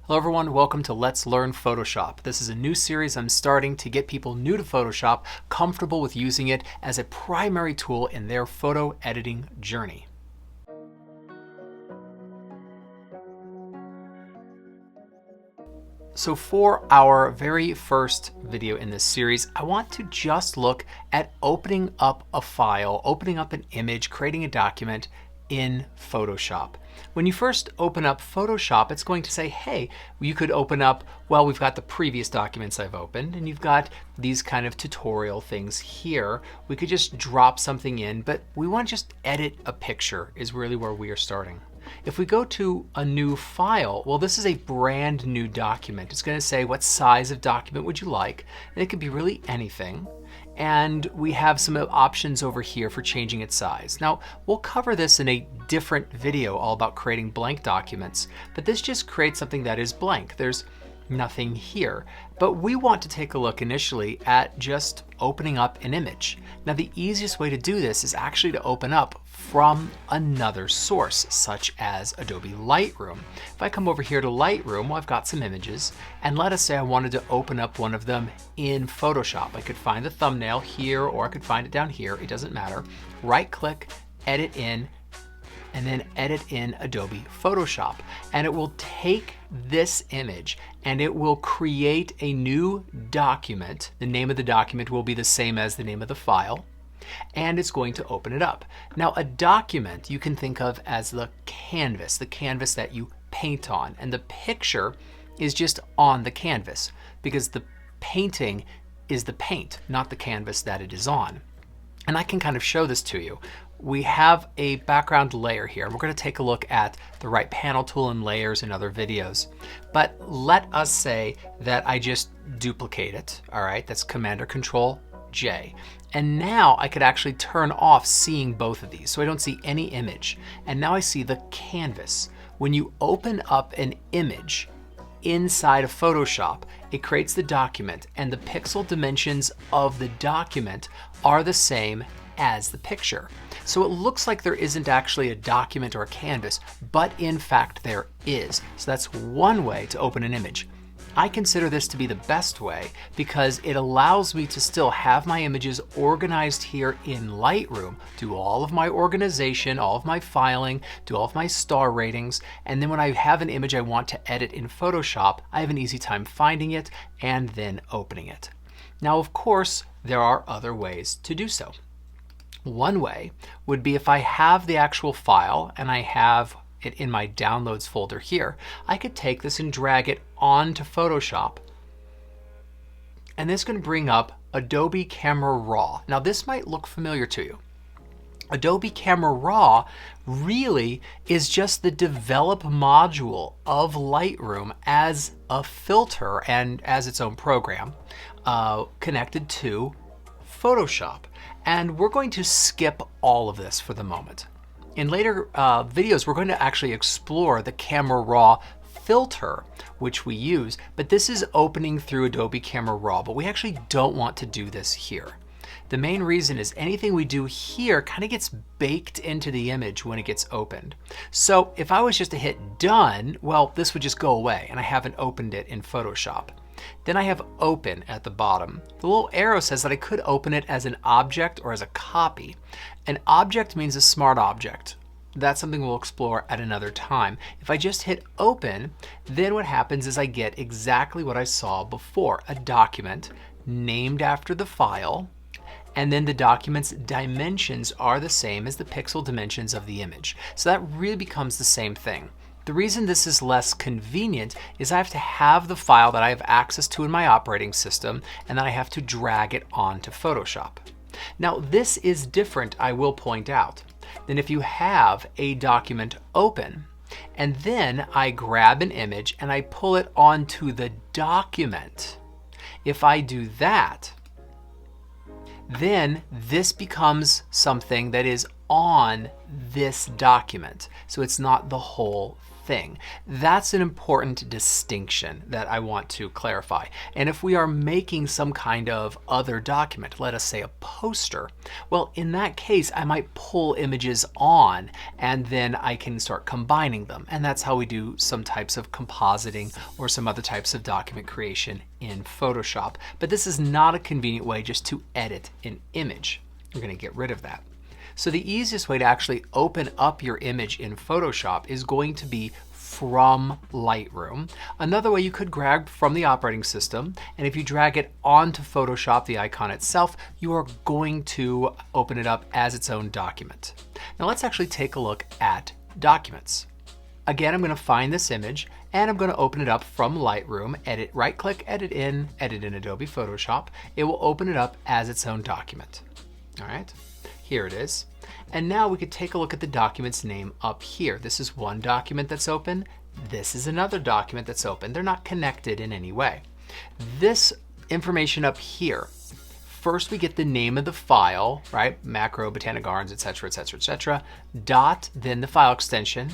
Hello everyone, welcome to Let's Learn Photoshop. This is a new series I'm starting to get people new to Photoshop comfortable with using it as a primary tool in their photo editing journey. So for our very first video in this series, I want to just look at opening up a file, opening up an image, creating a document in Photoshop. When you first open up Photoshop, it's going to say, hey, you could open up, well, we've got the previous documents I've opened, and you've got these kind of tutorial things here. We could just drop something in, but we want to just edit a picture is really where we are starting. If we go to a new file, well, this is a brand new document. It's going to say what size of document would you like, and it could be really anything. And we have some options over here for changing its size. Now, we'll cover this in a different video all about creating blank documents, but this just creates something that is blank. There's nothing here. But we want to take a look initially at just opening up an image. Now, the easiest way to do this is actually to open up from another source, such as Adobe Lightroom. If I come over here to Lightroom, well, I've got some images, and let us say I wanted to open up one of them in Photoshop. I could find the thumbnail here, or I could find it down here, it doesn't matter. Right click, edit in, and then edit in Adobe Photoshop. And it will take this image and it will create a new document. The name of the document will be the same as the name of the file, and it's going to open it up. Now, a document you can think of as the canvas that you paint on, and the picture is just on the canvas because the painting is the paint, not the canvas that it is on. And I can kind of show this to you. We have a background layer here, and we're going to take a look at the right panel tool and layers in other videos. But let us say that I just duplicate it. All right, that's Command or Control J. And now I could actually turn off seeing both of these, so I don't see any image. And now I see the canvas. When you open up an image inside of Photoshop, it creates the document, and the pixel dimensions of the document are the same as the picture. So it looks like there isn't actually a document or a canvas, but in fact there is. So that's one way to open an image. I consider this to be the best way because it allows me to still have my images organized here in Lightroom, do all of my organization, all of my filing, do all of my star ratings, and then when I have an image I want to edit in Photoshop, I have an easy time finding it and then opening it. Now, of course, there are other ways to do so. One way would be if I have the actual file and I have it in my downloads folder here, I could take this and drag it onto Photoshop, and this is going to bring up Adobe Camera Raw. Now, this might look familiar to you. Adobe Camera Raw really is just the develop module of Lightroom as a filter and as its own program connected to Photoshop. And we're going to skip all of this for the moment. In later videos, we're going to actually explore the Camera Raw filter, which we use, but this is opening through Adobe Camera Raw, but we actually don't want to do this here. The main reason is anything we do here kind of gets baked into the image when it gets opened. So if I was just to hit done, well, this would just go away and I haven't opened it in Photoshop. Then I have open at the bottom. The little arrow says that I could open it as an object or as a copy. An object means a smart object. That's something we'll explore at another time. If I just hit open, then what happens is I get exactly what I saw before, a document named after the file, and then the document's dimensions are the same as the pixel dimensions of the image. So that really becomes the same thing. The reason this is less convenient is I have to have the file that I have access to in my operating system, and then I have to drag it onto Photoshop. Now, this is different, I will point out, than if you have a document open, and then I grab an image and I pull it onto the document. If I do that, then this becomes something that is on this document. So it's not the whole thing. That's an important distinction that I want to clarify. And if we are making some kind of other document, let us say a poster, well, in that case, I might pull images on and then I can start combining them. And that's how we do some types of compositing or some other types of document creation in Photoshop. But this is not a convenient way just to edit an image. We're going to get rid of that. So the easiest way to actually open up your image in Photoshop is going to be from Lightroom. Another way, you could grab from the operating system, and if you drag it onto Photoshop, the icon itself, you are going to open it up as its own document. Now let's actually take a look at documents. Again, I'm going to find this image and I'm going to open it up from Lightroom, edit, right click, edit in Adobe Photoshop. It will open it up as its own document. All right, here it is. And now we could take a look at the document's name up here. This is one document that's open. This is another document that's open. They're not connected in any way. This information up here, first we get the name of the file, right? Macro, Botanic Gardens, etc., etc., etc. Dot, then the file extension.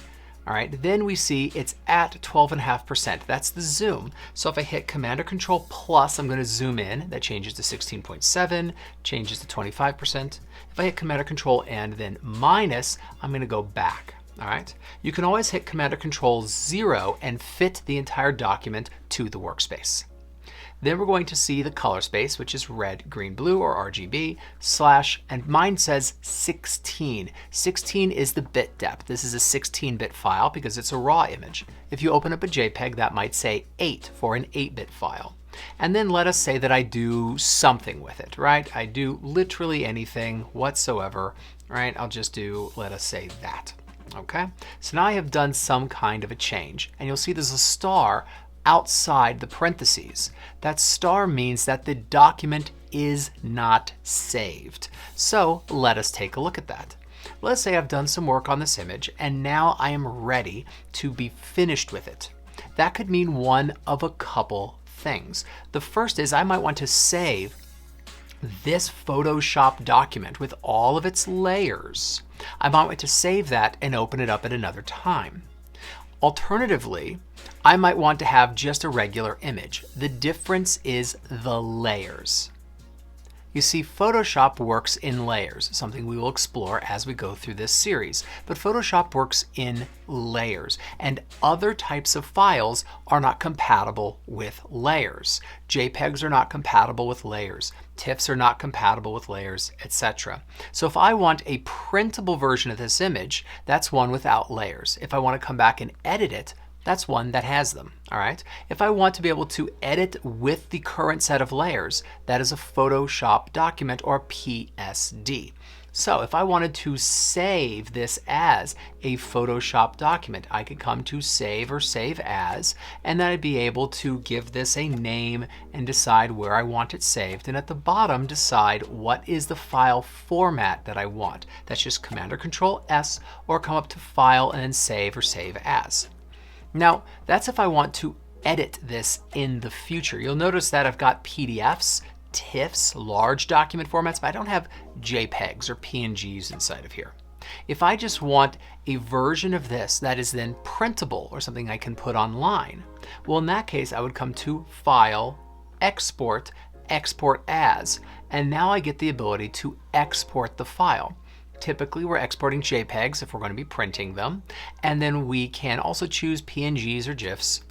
All right, then we see it's at 12.5%. That's the zoom. So if I hit Command or Control plus, I'm going to zoom in. That changes to 16.7, changes to 25%. If I hit Command or Control and then minus, I'm going to go back. All right, you can always hit Command or Control 0 and fit the entire document to the workspace. Then we're going to see the color space, which is red, green, blue, or RGB, slash, and mine says 16. 16 is the bit depth. This is a 16-bit file because it's a raw image. If you open up a JPEG, that might say 8 for an 8-bit file. And then let us say that I do something with it, right? I do literally anything whatsoever, right? I'll just do, let us say that, okay? So now I have done some kind of a change, and you'll see there's a star outside the parentheses. That star means that the document is not saved. So let us take a look at that. Let's say I've done some work on this image and now I am ready to be finished with it. That could mean one of a couple things. The first is I might want to save this Photoshop document with all of its layers. I might want to save that and open it up at another time. Alternatively, I might want to have just a regular image. The difference is the layers. You see, Photoshop works in layers, something we will explore as we go through this series. But Photoshop works in layers, and other types of files are not compatible with layers. JPEGs are not compatible with layers. TIFFs are not compatible with layers, etc. So if I want a printable version of this image, that's one without layers. If I want to come back and edit it, that's one that has them, all right? If I want to be able to edit with the current set of layers, that is a Photoshop document or PSD. So if I wanted to save this as a Photoshop document, I could come to Save or Save As, and then I'd be able to give this a name and decide where I want it saved. And at the bottom, decide what is the file format that I want. That's just Command or Control S, or come up to File and then Save or Save As. Now, that's if I want to edit this in the future. You'll notice that I've got PDFs, TIFFs, large document formats, but I don't have JPEGs or PNGs inside of here. If I just want a version of this that is then printable or something I can put online, well, in that case, I would come to File, Export, Export As, and now I get the ability to export the file. Typically, we're exporting JPEGs if we're going to be printing them, and then we can also choose PNGs or GIFs,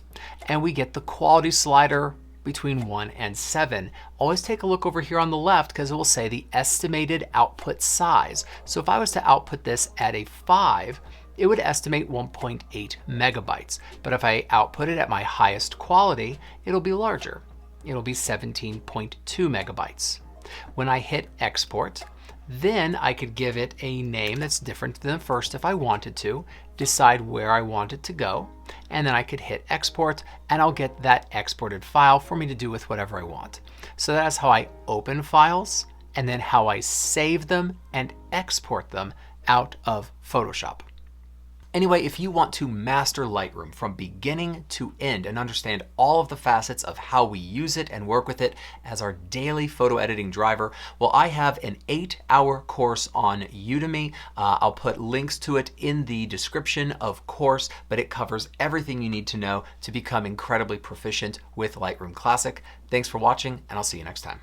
and we get the quality slider between 1 and 7. Always take a look over here on the left because it will say the estimated output size. So if I was to output this at a 5, it would estimate 1.8 megabytes. But if I output it at my highest quality, it'll be larger. It'll be 17.2 megabytes. When I hit export, then I could give it a name that's different than the first if I wanted to, decide where I want it to go, and then I could hit export and I'll get that exported file for me to do with whatever I want. So that's how I open files and then how I save them and export them out of Photoshop. Anyway, if you want to master Lightroom from beginning to end and understand all of the facets of how we use it and work with it as our daily photo editing driver, well, I have an 8-hour course on Udemy. I'll put links to it in the description, of course, but it covers everything you need to know to become incredibly proficient with Lightroom Classic. Thanks for watching, and I'll see you next time.